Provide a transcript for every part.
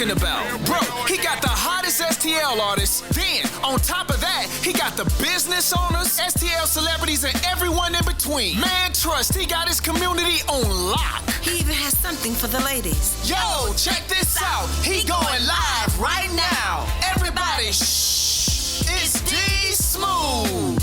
talking about. Bro, he got the hottest STL artists. Then, on top of that, he got the business owners, STL celebrities, and everyone in between. Man, trust, he got his community on lock. He even has something for the ladies. Yo, check this out. He going live right now. Everybody, shh. It's DSmooove.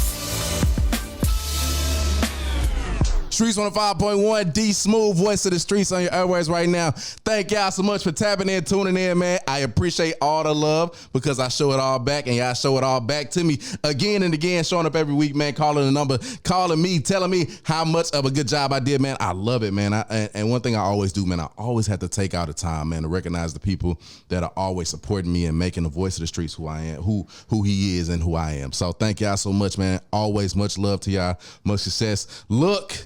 Streetz 105.1, DSmooove, voice of the streets on your airways right now. Thank y'all so much for tapping in, tuning in, man. I appreciate all the love because I show it all back and y'all show it all back to me again and again, showing up every week, man, calling the number, calling me, telling me how much of a good job I did, man. I love it, man. And one thing I always do, man, I always have to take out the time, man, to recognize the people that are always supporting me and making the voice of the streets who I am, who he is and who I am. So thank y'all so much, man. Always much love to y'all. Much success. Look.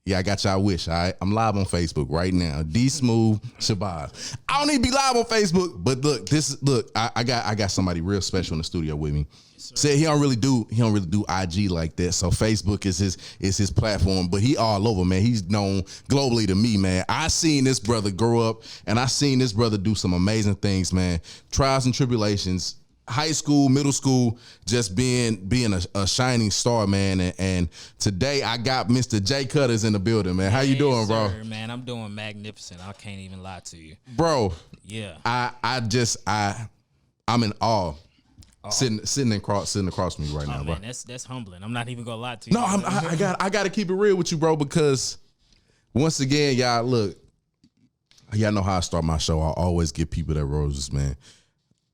Yeah, I got y'all wish, all right? I'm live on Facebook right now. DSmooove Shabazz. I don't need to be live on Facebook, but look, I got somebody real special in the studio with me. Said he don't really do IG like that. So Facebook is his platform, but he all over, man. He's known globally to me, man. I seen this brother grow up and I seen this brother do some amazing things, man. Trials and tribulations. High school, middle school, just being a shining star, man. And today I got Mr. J Cutta's in the building, man. How you doing, bro? Man, I'm doing magnificent. I can't even lie to you, bro. Yeah. I'm in awe. Sitting across from me right now, bro. Man, that's humbling. I'm not even gonna lie to you. No, I got to keep it real with you, bro, because once again, y'all look, y'all know how I start my show. I always give people their roses, man.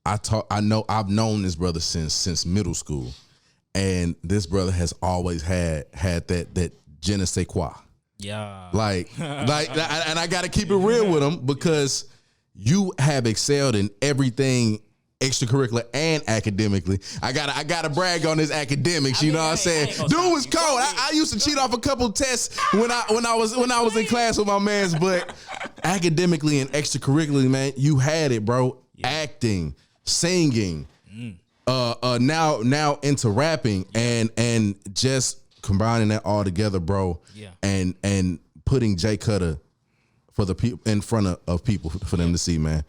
I've known this brother since middle school, and this brother has always had that je ne sais quoi. Yeah. Like, and I got to keep it real with him because you have excelled in everything extracurricular and academically. I gotta brag on his academics. You know what I'm saying? Dude was cold. I used to cheat off a couple tests when I was in class with my mans, but academically and extracurricularly, man, you had it, bro. Yeah. Acting, singing, now into rapping, and just combining that all together, bro. Yeah. And putting J Cutta for the people in front of people for them to see, man.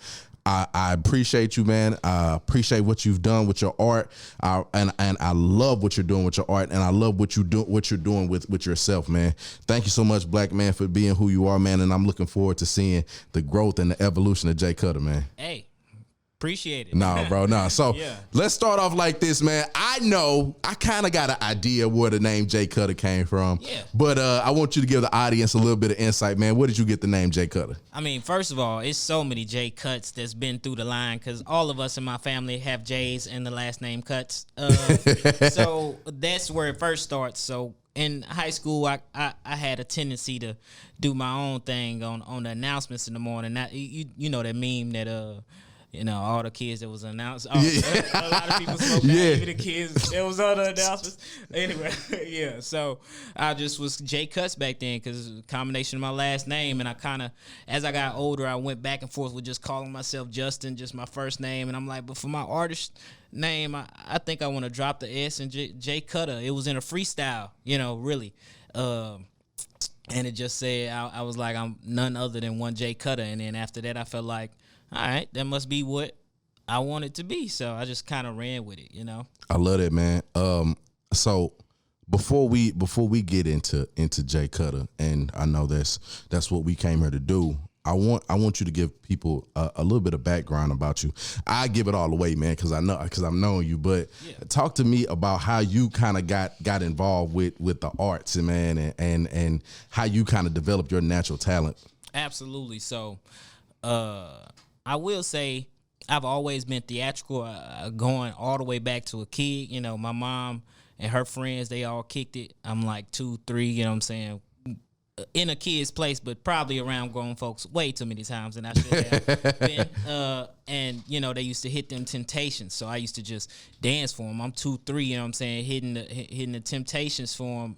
I appreciate you, man. I appreciate what you've done with your art, and I love what you're doing with your art, and I love what you're doing with yourself, man. Thank you so much, Black man, for being who you are, man. And I'm looking forward to seeing the growth and the evolution of J Cutta, man. Hey. Appreciate it. Nah, bro, nah. So let's start off like this, man. I know I kind of got an idea where the name J Cutta came from. Yeah. But I want you to give the audience a little bit of insight, man. Where did you get the name J Cutta? I mean, first of all, it's so many J Cuts that's been through the line because all of us in my family have J's and the last name Cuts. So that's where it first starts. So in high school, I had a tendency to do my own thing on the announcements in the morning. Now, you know that meme that all the kids that was announced. A lot of people spoke out, even the kids that was on the announcements. Anyway, yeah. So I just was J Cuts back then because it was a combination of my last name. And I kind of, as I got older, I went back and forth with just calling myself Justin, just my first name. And I'm like, but for my artist name, I think I want to drop the S and J Cutta. It was in a freestyle, really. And it just said, I was like, I'm none other than one J Cutta. And then after that, I felt like, all right, that must be what I want it to be. So I just kind of ran with it, I love that, man. So before we get into J Cutta, and I know that's what we came here to do. I want you to give people a little bit of background about you. I give it all away, man, because I've known you. But talk to me about how you kind of got involved with the arts, man, and how you kind of developed your natural talent. Absolutely. So, I will say I've always been theatrical, going all the way back to a kid. My mom and her friends, they all kicked it. I'm like 2, 3, you know what I'm saying, in a kid's place, but probably around grown folks way too many times than I should have been. And, they used to hit them Temptations, so I used to just dance for them. I'm 2, 3, you know what I'm saying, hitting the Temptations for them,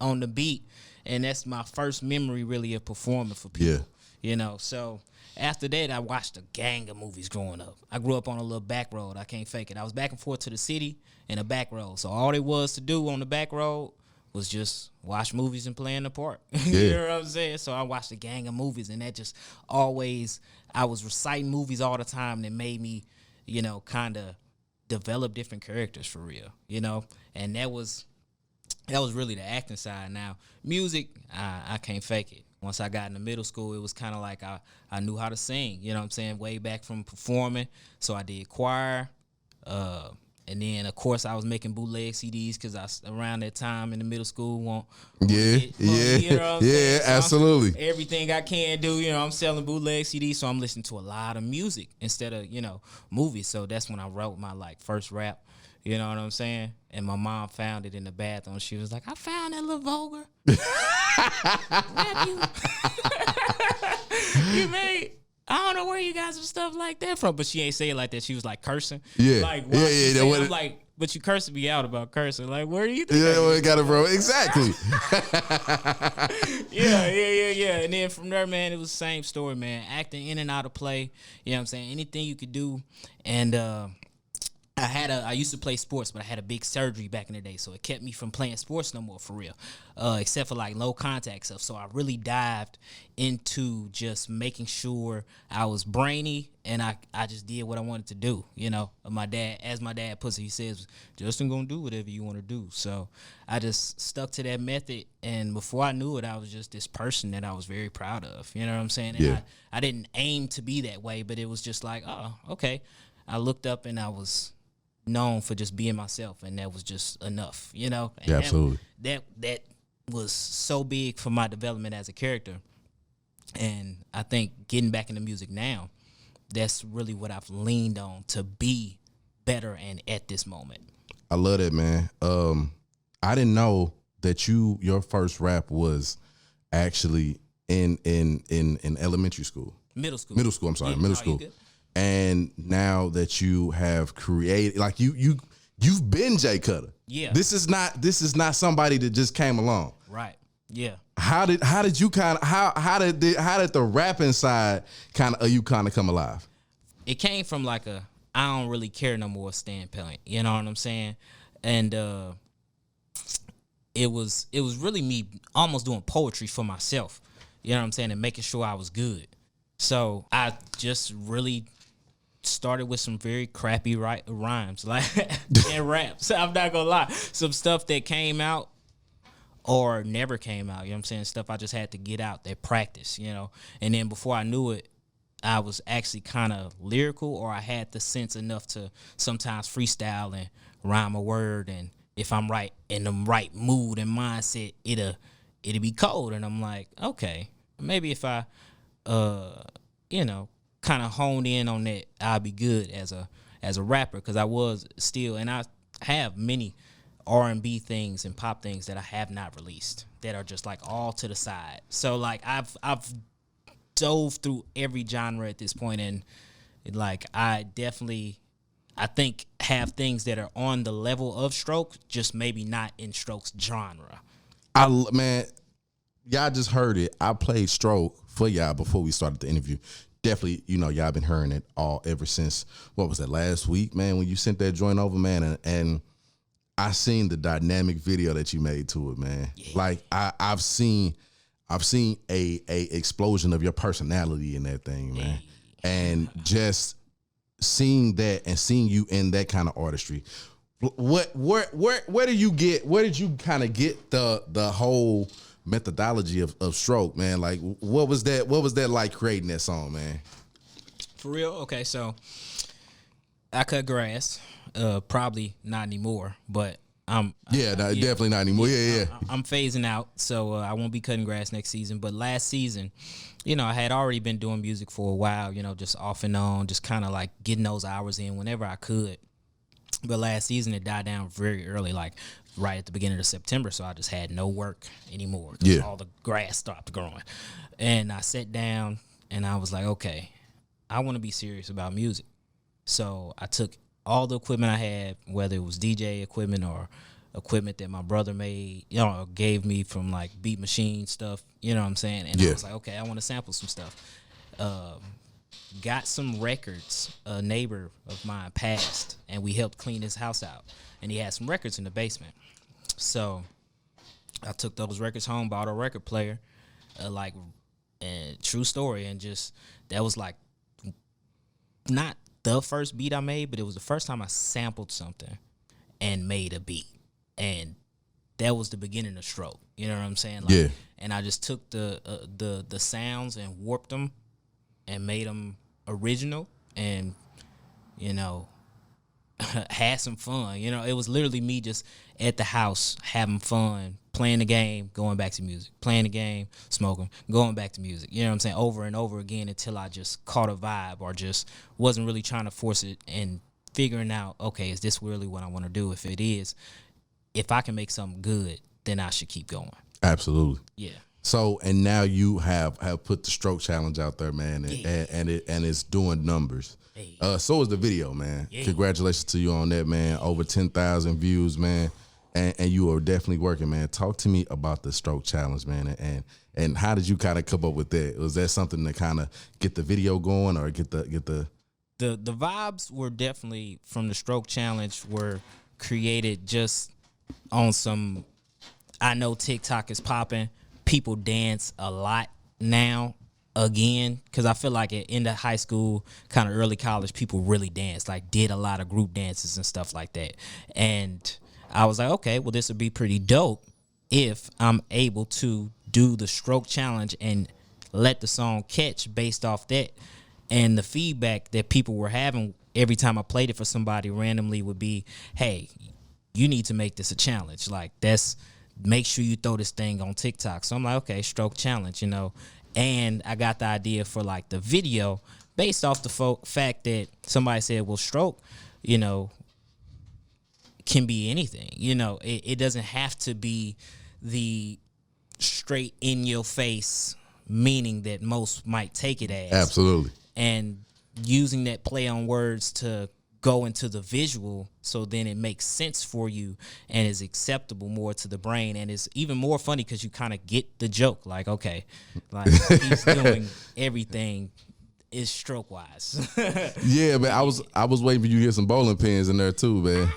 on the beat. And that's my first memory, really, of performing for people. Yeah. So after that, I watched a gang of movies growing up. I grew up on a little back road. I can't fake it. I was back and forth to the city and a back road. So all there was to do on the back road was just watch movies and play in the park. Yeah. You know what I'm saying? So I watched a gang of movies, and that just always, I was reciting movies all the time that made me, you know, kind of develop different characters for real, you know? And that was really the acting side. Now, music, I can't fake it. Once I got into middle school, it was kind of like I knew how to sing, you know what I'm saying, way back from performing. So I did choir, and then, of course, I was making bootleg CDs because around that time in the middle school, you know what I'm saying? So absolutely. Everything I can do, you know, I'm selling bootleg CDs, so I'm listening to a lot of music instead of, you know, movies. So that's when I wrote my, like, first rap, you know what I'm saying? And my mom found it in the bathroom. She was like, I found that little vulgar rap you made. I don't know where you got some stuff like that from, but she ain't say it like that. She was like cursing. Yeah. Like, I'm like, but you cursing me out about cursing. Like, where do you think? Yeah, well, got it, bro. Exactly. Yeah. And then from there, man, it was the same story, man. Acting in and out of play. You know what I'm saying? Anything you could do. And I used to play sports, but I had a big surgery back in the day, so it kept me from playing sports no more for real, except for like low contact stuff. So I really dived into just making sure I was brainy and I just did what I wanted to do. You know, my dad puts it, he says, Justin gonna do whatever you want to do. So I just stuck to that method, and before I knew it, I was just this person that I was very proud of. You know what I'm saying? And I didn't aim to be that way, but it was just like, oh, okay. I looked up and I was known for just being myself, and that was just enough, you know. And absolutely. That was so big for my development as a character, and I think getting back into music now, that's really what I've leaned on to be better and at this moment. I love that, man. I didn't know that your first rap was actually in elementary school. Middle school. I'm sorry, middle school. And now that you have created, like you've been Jay Cutta. Yeah. This is not somebody that just came along. Right. Yeah. How did you kind of how did the rapping side kind of come alive? It came from like I don't really care no more standpoint. You know what I'm saying? And it was really me almost doing poetry for myself. You know what I'm saying? And making sure I was good. So I just really started with some very crappy rhymes, like and raps. I'm not gonna lie, some stuff that came out or never came out. You know what I'm saying? Stuff I just had to get out, that practice, you know. And then before I knew it, I was actually kind of lyrical, or I had the sense enough to sometimes freestyle and rhyme a word. And if I'm right in the right mood and mindset, it'll be cold. And I'm like, okay, maybe if I you know, kind of honed in on that, I'll be good as a rapper, because I was still, and I have many R&B things and pop things that I have not released that are just like all to the side. So like I've dove through every genre at this point, and like I think have things that are on the level of Stroke, just maybe not in Stroke's genre. Man, y'all just heard it. I played Stroke for y'all before we started the interview. Definitely, you know, y'all been hearing it all ever since, what was that, last week, man, when you sent that joint over, man, and I seen the dynamic video that you made to it, man. Yeah. Like I've seen a explosion of your personality in that thing, man. Yeah. And just seeing that and seeing you in that kind of artistry, where did you kind of get the whole methodology of Stroke, man? Like what was that like creating that song, man? For real? Okay, so I cut grass, probably not anymore, but definitely not anymore. I'm phasing out, so I won't be cutting grass next season. But last season, you know, I had already been doing music for a while, you know, just off and on, just kind of like getting those hours in whenever I could. But last season it died down very early, like right at the beginning of September, so I just had no work anymore because all the grass stopped growing. And I sat down and I was like, okay, I want to be serious about music. So I took all the equipment I had, whether it was DJ equipment or equipment that my brother made, you know, gave me from like Beat Machine stuff, you know what I'm saying? And I was like, okay, I want to sample some stuff. Got some records. A neighbor of mine passed, and we helped clean his house out, and he had some records in the basement. So I took those records home, bought a record player, and true story, and just that was like not the first beat I made, but it was the first time I sampled something and made a beat, and that was the beginning of Stroke. You know what I'm saying? Like, yeah. And I just took the sounds and warped them and made them original, and had some fun. It was literally me just at the house having fun, playing the game, going back to music, playing the game, smoking, going back to music. You know what I'm saying? Over and over again until I just caught a vibe or just wasn't really trying to force it and figuring out, okay, is this really what I want to do? If it is, if I can make something good, then I should keep going. Absolutely. Yeah. So, and now you have put the Stroke Challenge out there, man, and it's doing numbers. Hey. So is the video, man. Yeah. Congratulations to you on that, man. Over 10,000 views, man. And you are definitely working, man. Talk to me about the Stroke Challenge, man, and how did you kind of come up with that? Was that something to kind of get the video going or get the vibes were definitely from the Stroke Challenge were created just on some. I know TikTok is popping. People dance a lot now again, because I feel like at end of high school, kind of early college, people really danced, like did a lot of group dances and stuff like that. And I was like, okay, well, this would be pretty dope if I'm able to do the Stroke Challenge and let the song catch based off that. And the feedback that people were having every time I played it for somebody randomly would be, hey, you need to make this a challenge. Like, make sure you throw this thing on TikTok. So I'm like, okay, Stroke Challenge, And I got the idea for, like, the video based off the fact that somebody said, well, Stroke, can be anything. It doesn't have to be the straight in your face meaning that most might take it as. Absolutely. And using that play on words to go into the visual, so then it makes sense for you and is acceptable more to the brain, and it's even more funny because you kind of get the joke. Like, okay, like he's doing everything is Stroke wise. Yeah, man. I was waiting for you to get some bowling pins in there too, man.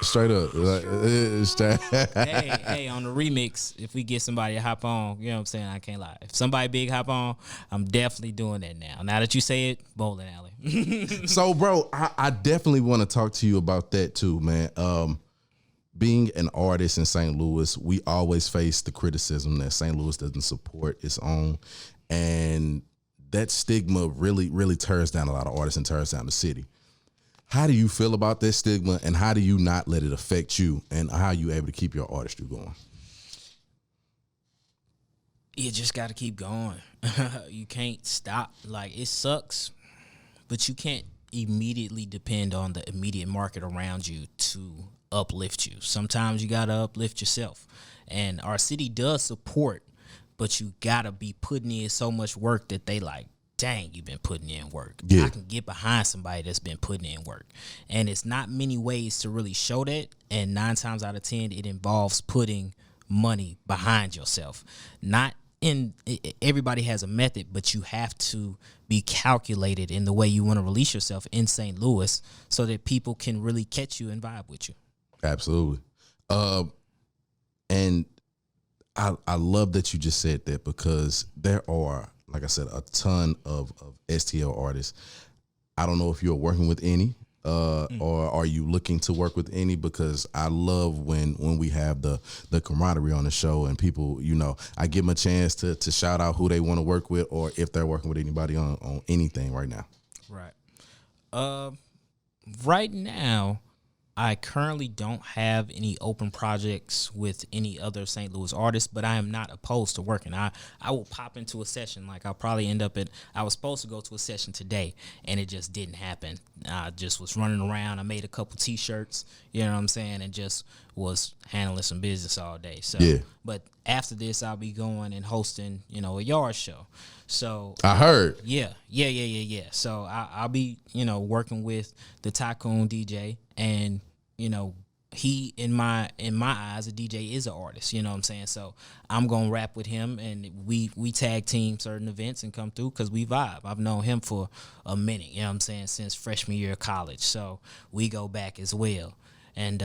Straight up. Hey, on the remix, if we get somebody to hop on, you know what I'm saying? I can't lie. If somebody big hop on, I'm definitely doing that now. Now that you say it, bowling alley. So, bro, I definitely want to talk to you about that too, man. Being an artist in St. Louis, we always face the criticism that St. Louis doesn't support its own, and that stigma really, really tears down a lot of artists and tears down the city. How do you feel about that stigma, and how do you not let it affect you, and how are you able to keep your artistry going? You just got to keep going. You can't stop. Like, it sucks, but you can't immediately depend on the immediate market around you to uplift you. Sometimes you got to uplift yourself. And our city does support, but you gotta be putting in so much work that they like, dang, you've been putting in work. Yeah. I can get behind somebody that's been putting in work. And it's not many ways to really show that. And 9 times out of 10, it involves putting money behind yourself. Everybody has a method, but you have to be calculated in the way you want to release yourself in St. Louis so that people can really catch you and vibe with you. Absolutely. And I love that you just said that, because there are, like I said, a ton of STL artists. I don't know if you're working with any, or are you looking to work with any, because I love when we have the camaraderie on the show and people, I give them a chance to shout out who they want to work with, or if they're working with anybody on anything right now. Right. Right now, I currently don't have any open projects with any other St. Louis artists, but I am not opposed to working. I will pop into a session. Like, I'll probably end up I was supposed to go to a session today, and it just didn't happen. I just was running around. I made a couple T-shirts, you know what I'm saying, and just was handling some business all day. So, yeah. But after this, I'll be going and hosting, a yard show. So I heard. Yeah. So I'll be, working with the Tycoon DJ, and he in my eyes, a DJ is an artist. You know what I'm saying? So I'm gonna rap with him, and we tag team certain events and come through because we vibe. I've known him for a minute. You know what I'm saying? Since freshman year of college. So we go back as well, and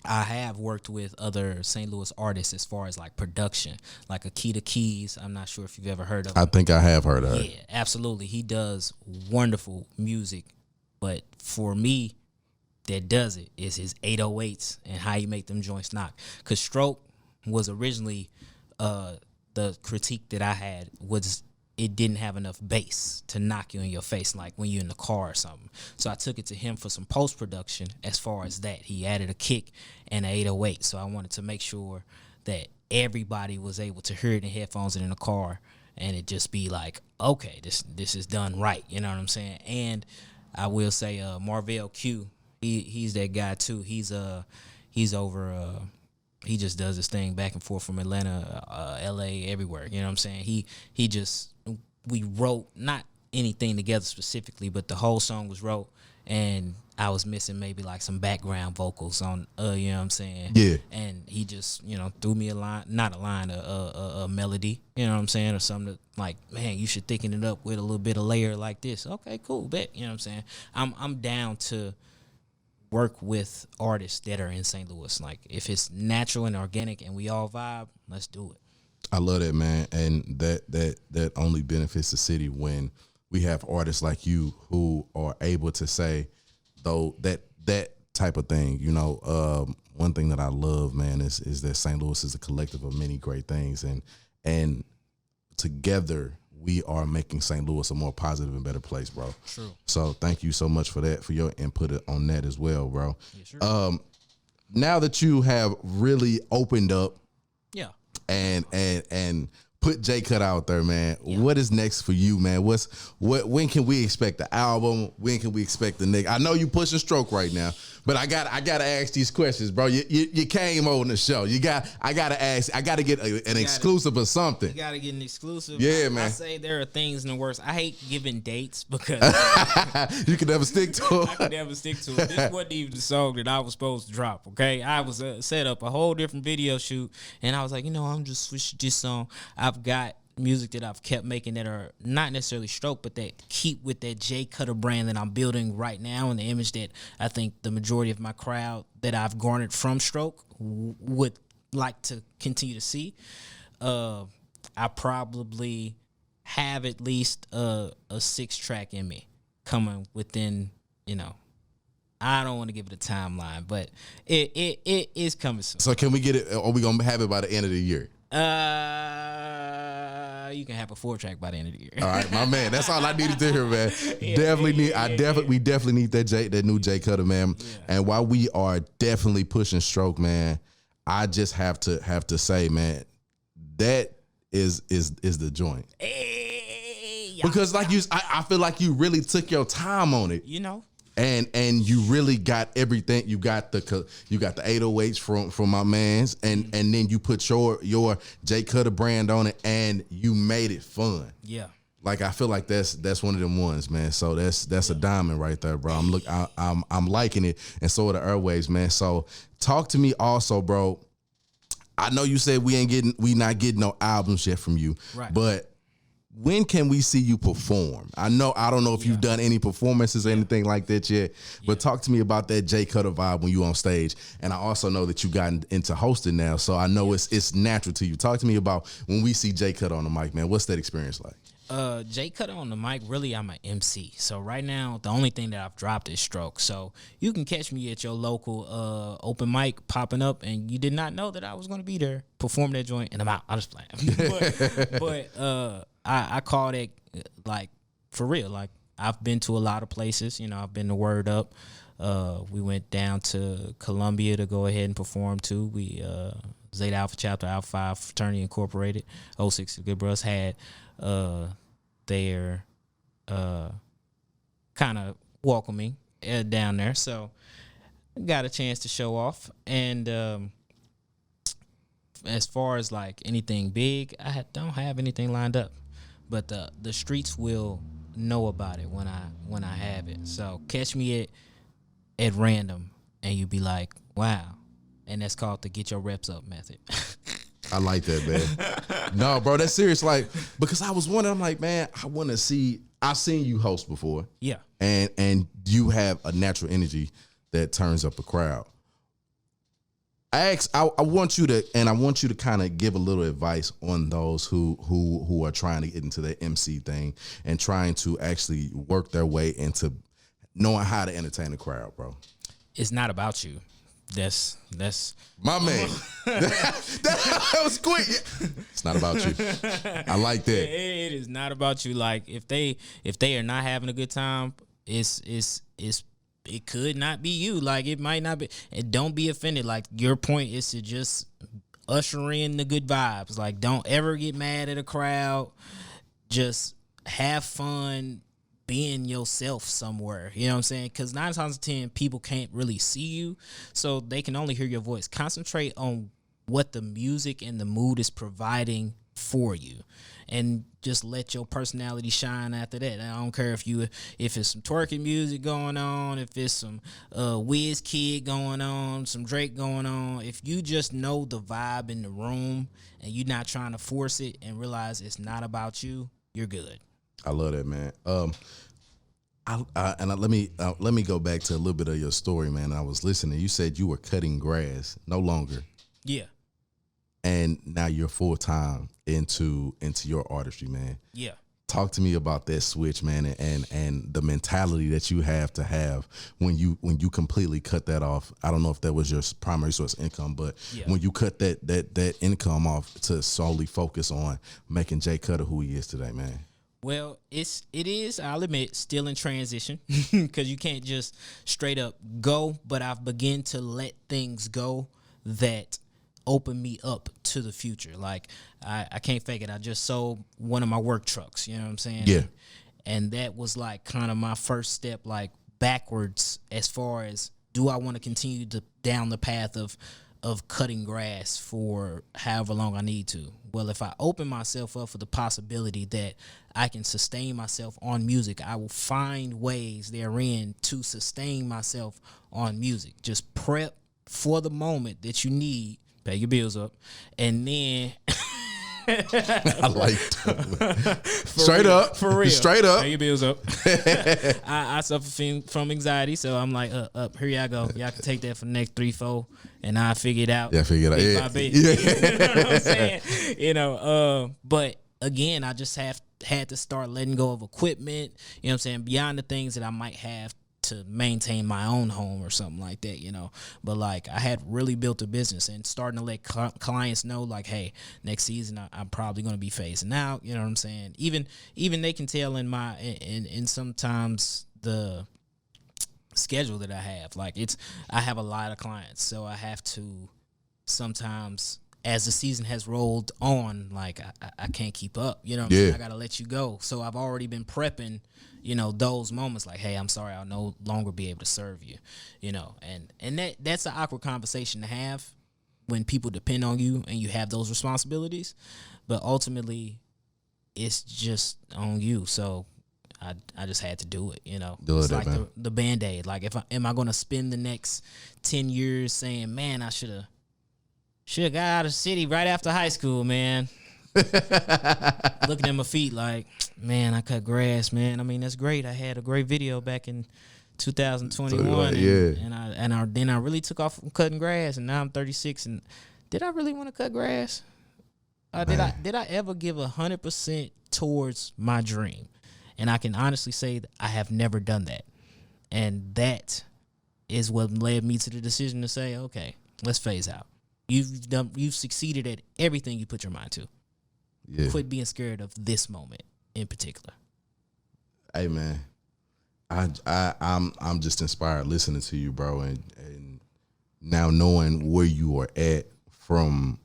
I have worked with other St. Louis artists as far as like production, like Akita Keys. I'm not sure if you've ever heard of him. I think I have heard of her. Yeah, absolutely. He does wonderful music, but for me, that does it is his 808s and how you make them joints knock. Cause stroke was originally the critique that I had was it didn't have enough bass to knock you in your face, like when you're in the car or something. So I took it to him for some post production as far as that. He added a kick and an 808. So I wanted to make sure that everybody was able to hear it in headphones and in the car, and it just be like, okay, this is done right. You know what I'm saying? And I will say Marvell Q, he's that guy too. He's over he just does his thing back and forth from Atlanta, LA, everywhere. You know what I'm saying? He just, we wrote not anything together specifically, but the whole song was wrote, and I was missing maybe like some background vocals on, you know what I'm saying? Yeah. And he just, threw me a line, not a line, a melody, you know what I'm saying? Or something that, like, man, you should thicken it up with a little bit of layer like this. Okay, cool, bet. You know what I'm saying? I'm down to work with artists that are in St. Louis. Like, if it's natural and organic and we all vibe, let's do it. I love that, man, and that only benefits the city when we have artists like you who are able to say, though, that type of thing. One thing that I love, man, is that St. Louis is a collective of many great things, and together we are making St. Louis a more positive and better place, bro. True. So thank you so much for that, for your input on that as well, bro. Yeah, sure. Now that you have really opened up, yeah, and put J Cutta out there, man. Yeah. What is next for you, man? When can we expect the album? When can we expect the next? I know you pushing stroke right now, but I gotta ask these questions, bro. You came on the show. I gotta ask. I gotta get an exclusive or something. You gotta get an exclusive. Yeah, man. I say there are things in the works. I hate giving dates because you can never stick to it. I could never stick to it. This wasn't even the song that I was supposed to drop. Okay, I was set up a whole different video shoot, and I was like, I'm just switching this song. I've got music that I've kept making that are not necessarily stroke, but that keep with that J Cutta brand that I'm building right now, and the image that I think the majority of my crowd that I've garnered from stroke would like to continue to see. I probably have at least a 6-track in me coming within, I don't want to give it a timeline, but it is coming soon. So can we get it? Are we gonna have it by the end of the year? You can have a 4-track by the end of the year. All right, my man. That's all I needed to hear, man. We definitely need that new J Cutta, man. Yeah. And while we are definitely pushing stroke, man, I just have to say, man, that is the joint. Because I feel like you really took your time on it. And you really got everything. You got the 808s from my man's, and then you put your J Cutta brand on it, and you made it fun. Yeah. Like, I feel like that's one of them ones, man. So that's a diamond right there, bro. I'm liking it, and so are the airwaves, man. So talk to me also, bro. I know you said we not getting no albums yet from you, right? But when can we see you perform? I don't know if you've done any performances or anything like that yet, but talk to me about that J Cutta vibe when you on stage. And I also know that you got into hosting now, so I know it's natural to you. Talk to me about when we see J Cutta on the mic, man. What's that experience like? J Cutta on the mic, really, I'm an MC. So right now, the only thing that I've dropped is stroke. So you can catch me at your local open mic popping up, and you did not know that I was going to be there, perform that joint, and I'm out. I'm just playing. but I call that, like, for real. Like, I've been to a lot of places. I've been to Word Up. We went down to Columbia to go ahead and perform, too. We, Zeta Alpha Chapter, Alpha 5 Fraternity Incorporated, 06 Good Bros had their kind of welcoming down there. So got a chance to show off. And as far as like anything big, I don't have anything lined up. But the Streetz will know about it when I have it. So catch me at random, and you be like, wow. And that's called the get your reps up method. I like that, man. No, bro, that's serious. Like, because I was wondering, I'm like, man, I want to see. I've seen you host before. Yeah. And you have a natural energy that turns up a crowd. I want you to kind of give a little advice on those who are trying to get into the MC thing and trying to actually work their way into knowing how to entertain the crowd, bro. It's not about you. That's my man. That was quick. It's not about you. I like that. It is not about you. Like if they are not having a good time, it could not be you. Like it might not be. And don't be offended. Like your point is to just usher in the good vibes. Like don't ever get mad at a crowd. Just have fun being yourself somewhere. You know what I'm saying? Because 9 times out of 10, people can't really see you, so they can only hear your voice. Concentrate on what the music and the mood is providing for you, and just let your personality shine after that. I don't care if it's some twerking music going on, if it's some Wizkid going on, some Drake going on. If you just know the vibe in the room and you're not trying to force it and realize it's not about you, you're good. I love that, man. Let me go back to a little bit of your story, man. I was listening. You said you were cutting grass, no longer. Yeah. And now you're full time into your artistry, man. Yeah. Talk to me about that switch, man, and the mentality that you have to have when you completely cut that off. I don't know if that was your primary source of income, but when you cut that income off to solely focus on making Jay Cutta who he is today, man. Well, it is, I'll admit, still in transition because you can't just straight up go, but I've begun to let things go that open me up to the future. Like, I can't fake it. I just sold one of my work trucks, you know what I'm saying? Yeah. And that was like kind of my first step, like backwards as far as, do I want to continue down the path of cutting grass for however long I need to? Well, if I open myself up for the possibility that I can sustain myself on music, I will find ways therein to sustain myself on music. Just prep for the moment that you need, pay your bills up, and then I like that. Straight up. For real. Straight up. Pay your bills up. I suffer from anxiety, so I'm like, up, here y'all go. Y'all can take that for the next 3-4, and I'll figure it out. Yeah, figure it out. Bit Yeah. by bit. You know what I'm saying? You know, but again, I just had to start letting go of equipment, you know what I'm saying, beyond the things that I might have to maintain my own home or something like that, you know. But like, I had really built a business and starting to let clients know, like, hey, next season I'm probably going to be phasing out, you know what I'm saying. Even they can tell in sometimes the schedule that I have, like I have a lot of clients, so I have to sometimes, as the season has rolled on, like I can't keep up, you know what I'm saying? I gotta let you go. So I've already been prepping, you know, those moments like, hey, I'm sorry, I'll no longer be able to serve you, you know, and that's an awkward conversation to have when people depend on you and you have those responsibilities, but ultimately it's just on you. So I just had to do it, you know. It's like the Band-Aid. Like, am I going to spend the next 10 years saying, man, I should have got out of the city right after high school, man. Looking at my feet like, man, I cut grass, man. I mean, that's great. I had a great video back in 2021, and then I really took off from cutting grass, and now I'm 36. And did I really want to cut grass? Did I ever give 100% towards my dream? And I can honestly say that I have never done that, and that is what led me to the decision to say, okay, let's phase out. You've succeeded at everything you put your mind to. Yeah. Quit being scared of this moment in particular. Hey man, I'm just inspired listening to you, bro, and now knowing where you are at from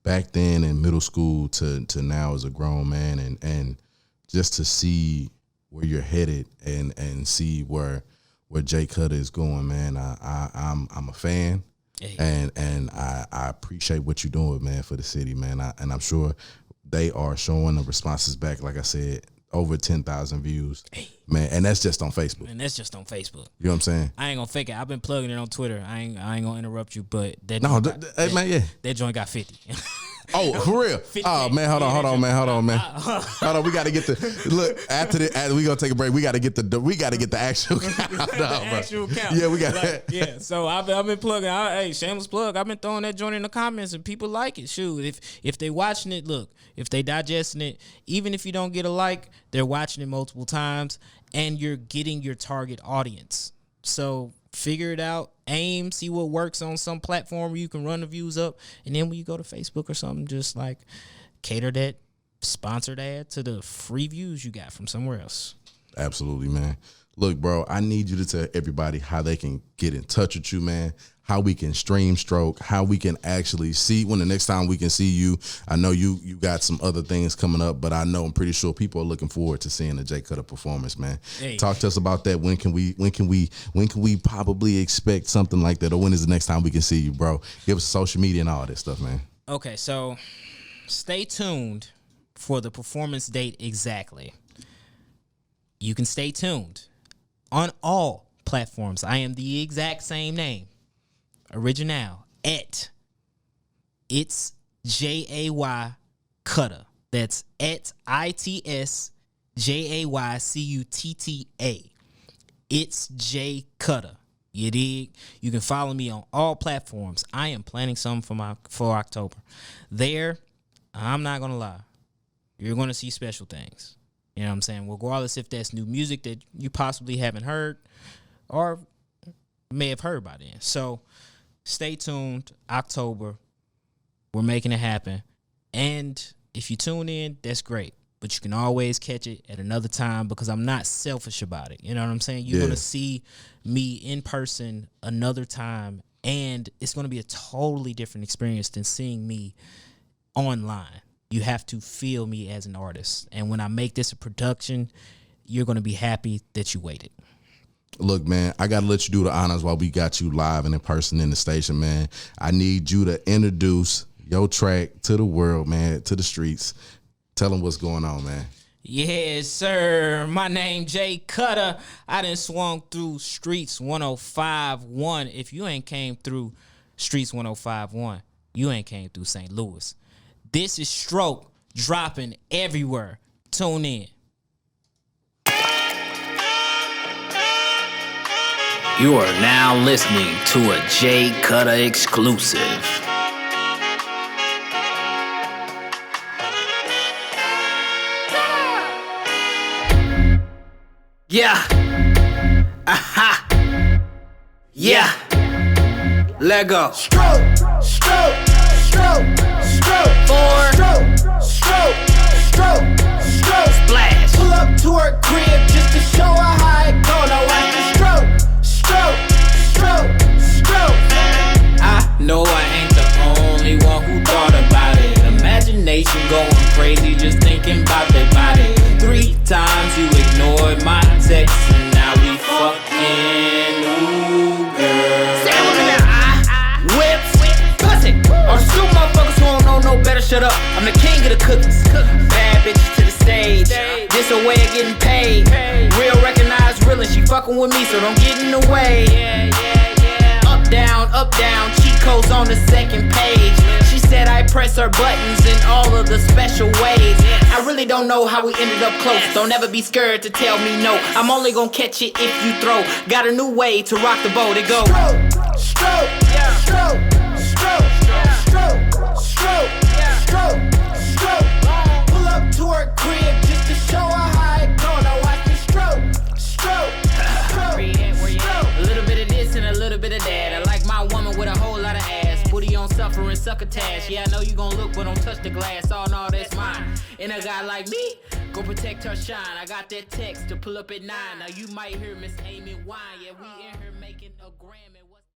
back then in middle school to now as a grown man, and just to see where you're headed and see where Jay Cutta is going, man. I'm a fan. Hey. And I appreciate what you're doing, man, for the city, man. And I'm sure they are showing the responses back. Like I said, over 10,000 views, man. And that's just on Facebook. And that's just on Facebook. You know what I'm saying? I ain't gonna fake it. I've been plugging it on Twitter. I ain't gonna interrupt you, but that joint got 50. Oh, for real? Oh man, hold on, man. Hold on, we got to get the look after we gonna take a break. We got to get the actual count. Actual count. Yeah, we got yeah. So I've been plugging. Hey, shameless plug. I've been throwing that joint in the comments, and people like it. Shoot, if they watching it, look, if they digesting it, even if you don't get a like, they're watching it multiple times, and you're getting your target audience. So figure it out, aim, see what works on some platform where you can run the views up, and then when you go to Facebook or something, just like cater that sponsored ad to the free views you got from somewhere else. Absolutely, man. Look, bro, I need you to tell everybody how they can get in touch with you, man, how we can stream stroke, how we can actually see when the next time we can see you. I know you got some other things coming up, but I'm pretty sure people are looking forward to seeing the J Cutta performance, man. Hey. Talk to us about that. When can we probably expect something like that, or when is the next time we can see you, bro? Give us social media and all that stuff, man. Okay, so stay tuned for the performance date exactly. You can stay tuned on all platforms. I am the exact same name. Original at It's Jay Cutta. That's at ITS JAYCUTTA. It's Jay Cutta. You dig? You can follow me on all platforms. I am planning something for October. There, I'm not gonna lie, you're gonna see special things. You know what I'm saying? Regardless if that's new music that you possibly haven't heard or may have heard by then. So stay tuned. October, we're making it happen. And if you tune in, that's great. But you can always catch it at another time because I'm not selfish about it. You know what I'm saying? You're going to see me in person another time, and it's going to be a totally different experience than seeing me online. You have to feel me as an artist. And when I make this a production, you're going to be happy that you waited. Look, man, I got to let you do the honors while we got you live and in person in the station, man. I need you to introduce your track to the world, man, to the streets. Tell them what's going on, man. Yes, sir. My name Jay Cutta. I done swung through Streetz 105.1. If you ain't came through Streetz 105.1, you ain't came through St. Louis. This is Stroke dropping everywhere. Tune in. You are now listening to a Jay Cutta exclusive. Yeah. Aha. Yeah. Let go. Stroke, stroke, stroke, stroke. Four. Stroke, stroke, stroke, stroke. Splash. Pull up to her crib just to show her how it go. Now watch the stroke, stroke, stroke, stroke. I know I ain't the only one who thought about it. Imagination going crazy just thinking about that body. 3 times you ignored my text and now we fucking. Ooh, girl. Say it with me now. I whip pussy. Or two motherfuckers who don't know no better. Shut up. I'm the king of the cookies. Bad bitches to the stage. This a way of getting paid. Real recognized real and she fucking with me, so don't get in the way. Up, down, cheat codes on the second page. She said I press her buttons in all of the special ways. I really don't know how we ended up close. Don't ever be scared to tell me no. I'm only gonna catch it if you throw. Got a new way to rock the boat. It goes Stroke, stroke, stroke, stroke, stroke, stroke, stroke, stroke. Pull up to her crib just to show her how it go. Now watch the stroke, stroke, stroke, stroke. a little bit of this and a little bit of that. I like my woman with a whole lot of ass. Booty on suffering, succotash. Yeah, I know you gon' look, but don't touch the glass. Oh no, that's mine. And a guy like me, go protect her shine. I got that text to pull up at 9. Now you might hear Miss Amy whine. Yeah, we in here making a Grammy.